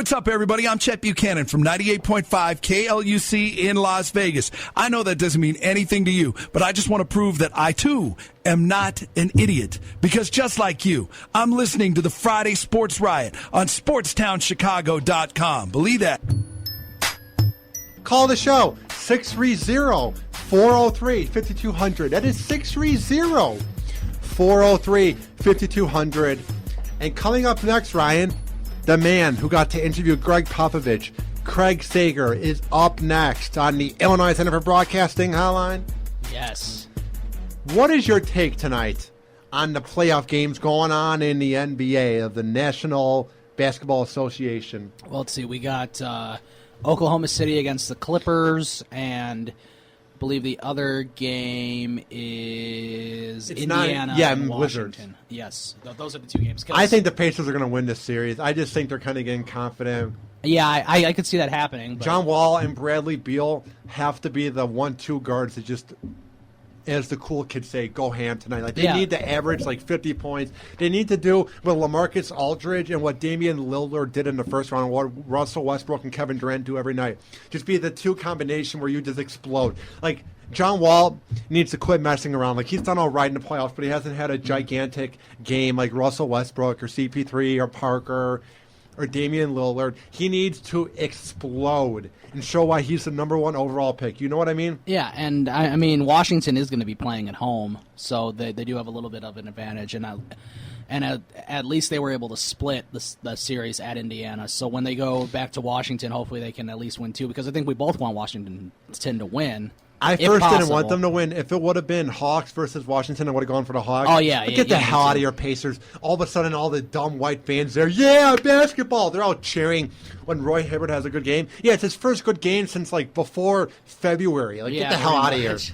What's up, everybody? I'm Chet Buchanan from 98.5 KLUC in Las Vegas. I know that doesn't mean anything to you, but I just want to prove that I, too, am not an idiot. Because just like you, I'm listening to the Friday Sports Riot on SportsTownChicago.com. Believe that. Call the show, 630-403-5200. That is 630-403-5200. And coming up next, Ryan, the man who got to interview Greg Popovich, Craig Sager, is up next on the Illinois Center for Broadcasting Hotline. Yes. What is your take tonight on the playoff games going on in the NBA of the National Basketball Association? Well, let's see. We got Oklahoma City against the Clippers, and I believe the other game is Indiana and Washington. Wizards. Yes, those are the two games. I think the Pacers are going to win this series. I just think they're kind of getting confident. Yeah, I could see that happening. But John Wall and Bradley Beal have to be the 1-2 guards that just, as the cool kids say, go ham tonight. Like they need to average like 50 points. They need to do what LaMarcus Aldridge and what Damian Lillard did in the first round, and what Russell Westbrook and Kevin Durant do every night. Just be the two combination where you just explode. Like John Wall needs to quit messing around. Like he's done all right in the playoffs, but he hasn't had a gigantic game like Russell Westbrook or CP3 or Parker or Damian Lillard. He needs to explode and show why he's the number one overall pick. You know what I mean? Yeah, and I mean Washington is going to be playing at home, so they do have a little bit of an advantage, and at least they were able to split the series at Indiana. So when they go back to Washington, hopefully they can at least win two, because I think we both want Washington to win. I first didn't want them to win. If it would have been Hawks versus Washington, I would have gone for the Hawks. Oh, yeah. Get the hell out of here, Pacers. All of a sudden, all the dumb white fans there, yeah, basketball. They're all cheering when Roy Hibbert has a good game. Yeah, it's his first good game since, like, before February. Like, get the hell out of here. It's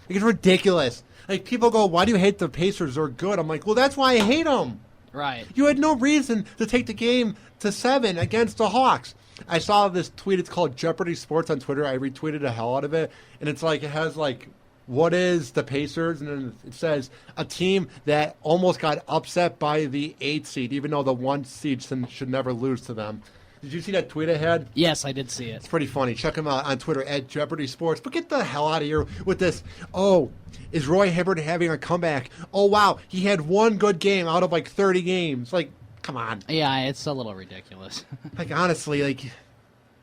ridiculous. Like, people go, why do you hate the Pacers? They're good. I'm like, well, that's why I hate them. Right. You had no reason to take the game to 7 against the Hawks. I saw this tweet. It's called Jeopardy Sports on Twitter. I retweeted the hell out of it. And it's like, it has like, what is the Pacers? And then it says a team that almost got upset by the 8 seed, even though the 1 seed should never lose to them. Did you see that tweet I had? Yes, I did see it. It's pretty funny. Check them out on Twitter at Jeopardy Sports. But get the hell out of here with this. Oh, is Roy Hibbert having a comeback? Oh, wow. He had 1 good game out of like 30 games. Like, come on. Yeah, it's a little ridiculous. Like, honestly, like,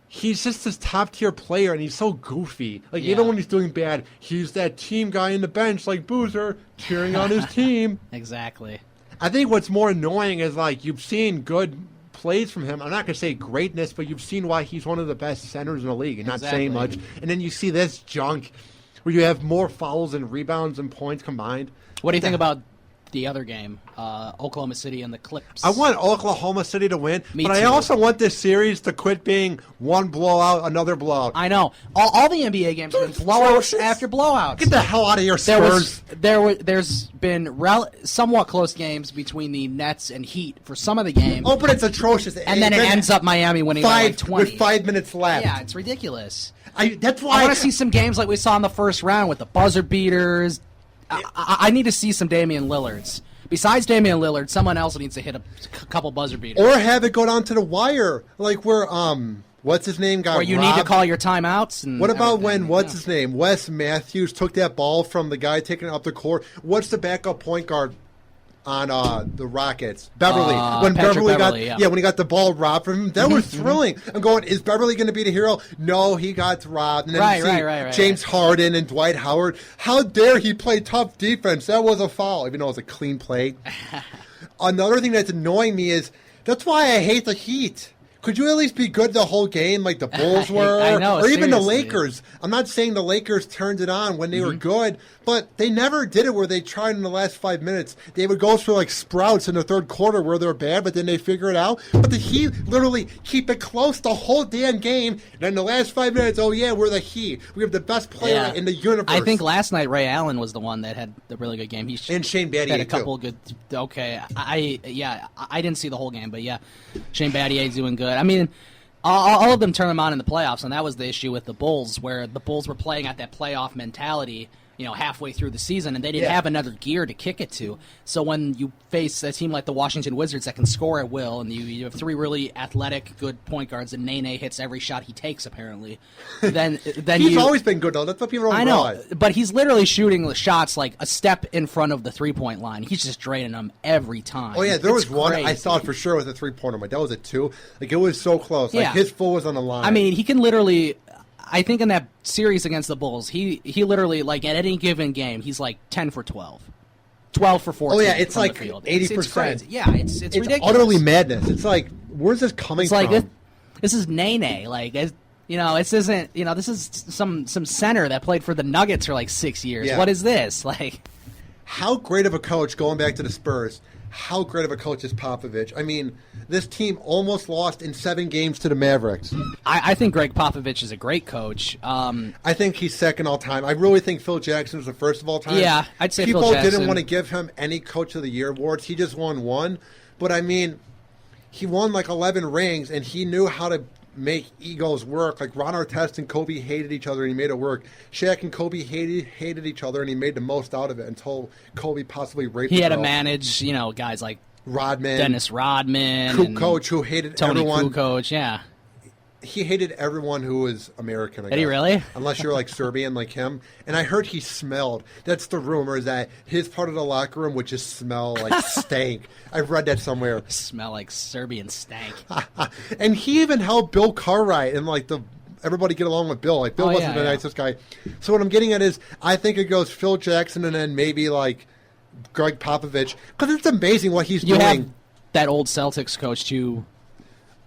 he's just this top-tier player, and he's so goofy. Like, even when he's doing bad, he's that team guy in the bench, like Boozer, cheering on his team. Exactly. I think what's more annoying is, like, you've seen good plays from him. I'm not going to say greatness, but you've seen why he's one of the best centers in the league, and not saying much. And then you see this junk where you have more fouls and rebounds and points combined. What do you think about the other game, Oklahoma City and the Clips? I want Oklahoma City to win, but I also want this series to quit being one blowout, another blowout. I know. All the NBA games have been blowouts after blowouts. Get the hell out of here, Spurs. There's been somewhat close games between the Nets and Heat for some of the games. Oh, but it's atrocious. And then it ends up Miami winning by like 20. With 5 minutes left. Yeah, it's ridiculous. That's why I want to see some games like we saw in the first round with the buzzer beaters. I need to see some Damian Lillards. Besides Damian Lillard, someone else needs to hit a couple buzzer beaters. Or have it go down to the wire, like where what's his name got Where you robbed. need to call your timeouts. And what about when what's his name, Wes Matthews took that ball from the guy taking it up the court? What's the backup point guard on the Rockets? Beverly. When Beverly got when he got the ball robbed from him, that was thrilling. I'm going, is Beverly going to be the hero? No, he got robbed. And then right. James Harden and Dwight Howard. How dare he play tough defense? That was a foul, even though it was a clean play. Another thing that's annoying me is that's why I hate the Heat. Could you at least be good the whole game like the Bulls were? I know, or even the Lakers. I'm not saying the Lakers turned it on when they were good, but they never did it where they tried in the last 5 minutes. They would go through like sprouts in the third quarter where they're bad, but then they figure it out. But the Heat literally keep it close the whole damn game. And in the last 5 minutes, oh yeah, we're the Heat. We have the best player in the universe. I think last night Ray Allen was the one that had the really good game. And Shane Battier had a couple good. Okay, I didn't see the whole game, but yeah, Shane Battier's doing good. I mean, all of them turn them on in the playoffs, and that was the issue with the Bulls, where the Bulls were playing at that playoff mentality, halfway through the season, and they didn't have another gear to kick it to. So when you face a team like the Washington Wizards that can score at will, and you have three really athletic, good point guards, and Nene hits every shot he takes, apparently, then he's always been good, though. That's what people don't realize. I know, but he's literally shooting the shots like a step in front of the three-point line. He's just draining them every time. Oh, yeah, there was one I thought for sure was a three-pointer, but that was a two. Like, it was so close. Like, his foot was on the line. I mean, he can literally... I think in that series against the Bulls, he literally, like, at any given game, he's like 10 for 12. 12 for 14. Oh, yeah, it's like 80%. It's crazy. Yeah, it's ridiculous. Utterly madness. It's like, where's this coming from? It's like, this is Nene. Like, this isn't, this is some center that played for the Nuggets for like 6 years. Yeah. What is this? Like, how great of a coach, going back to the Spurs, how great of a coach is Popovich? I mean, this team almost lost in 7 games to the Mavericks. I think Greg Popovich is a great coach. I think he's second all time. I really think Phil Jackson is the first of all time. Yeah, I'd say Phil Jackson. People didn't want to give him any Coach of the Year awards. He just won one. But, I mean, he won like 11 rings, and he knew how to make egos work. Like Ron Artest and Kobe hated each other, and he made it work. Shaq and Kobe hated each other, and he made the most out of it until Kobe possibly raped He had to manage, guys like Rodman, Dennis Rodman, Coach, who hated Tony everyone. Kukoc, yeah. He hated everyone who was American. I guess. Did he really? Unless you're like Serbian like him. And I heard he smelled. That's the rumor, is that his part of the locker room would just smell like stank. I've read that somewhere. Smell like Serbian stank. And he even helped Bill Cartwright and like everybody get along with Bill. Like Bill wasn't the nicest guy. So what I'm getting at is I think it goes Phil Jackson and then maybe like Greg Popovich, because it's amazing what he's doing. Have that old Celtics coach too.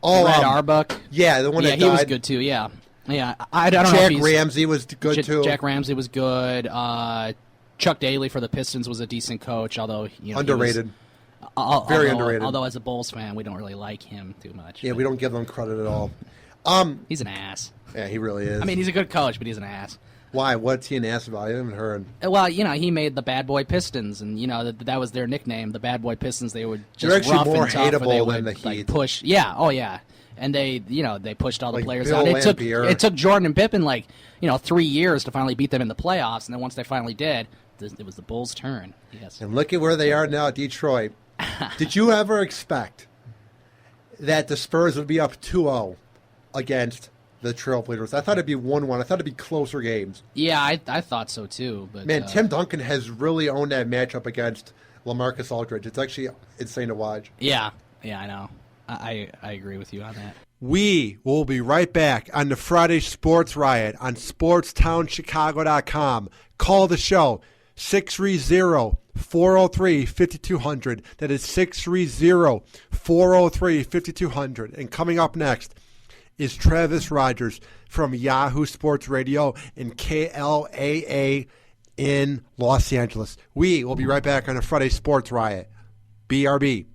Oh, Red Arbuck. Yeah, the one that died. He was good too. Yeah. I don't know. Jack Ramsey was good too. Jack Ramsey was good. Chuck Daly for the Pistons was a decent coach, although underrated. Very underrated. Although as a Bulls fan, we don't really like him too much. Yeah, we don't give him credit at all. He's an ass. Yeah, he really is. I mean, he's a good coach, but he's an ass. Why? What's he an ass about? I haven't heard. Well, he made the Bad Boy Pistons, and that was their nickname, the Bad Boy Pistons. They would just They're actually rough more and tough, hateable than the Heat. Like, push. Yeah, oh yeah, and they pushed all the like players Bill out. Lampier. It took Jordan and Pippen 3 years to finally beat them in the playoffs, and then once they finally did, it was the Bulls' turn. Yes. And look at where they are now, Detroit. Did you ever expect that the Spurs would be up 2-0 against the Trailblazers? I thought it'd be 1-1. I thought it'd be closer games. Yeah, I thought so too. But man, Tim Duncan has really owned that matchup against LaMarcus Aldridge. It's actually insane to watch. Yeah, I know. I agree with you on that. We will be right back on the Friday Sports Riot on SportsTownChicago.com. Call the show 630-403-5200. That is 630-403-5200. And coming up next is Travis Rogers from Yahoo Sports Radio and KLAA in Los Angeles. We will be right back on a Friday Sports Riot. BRB.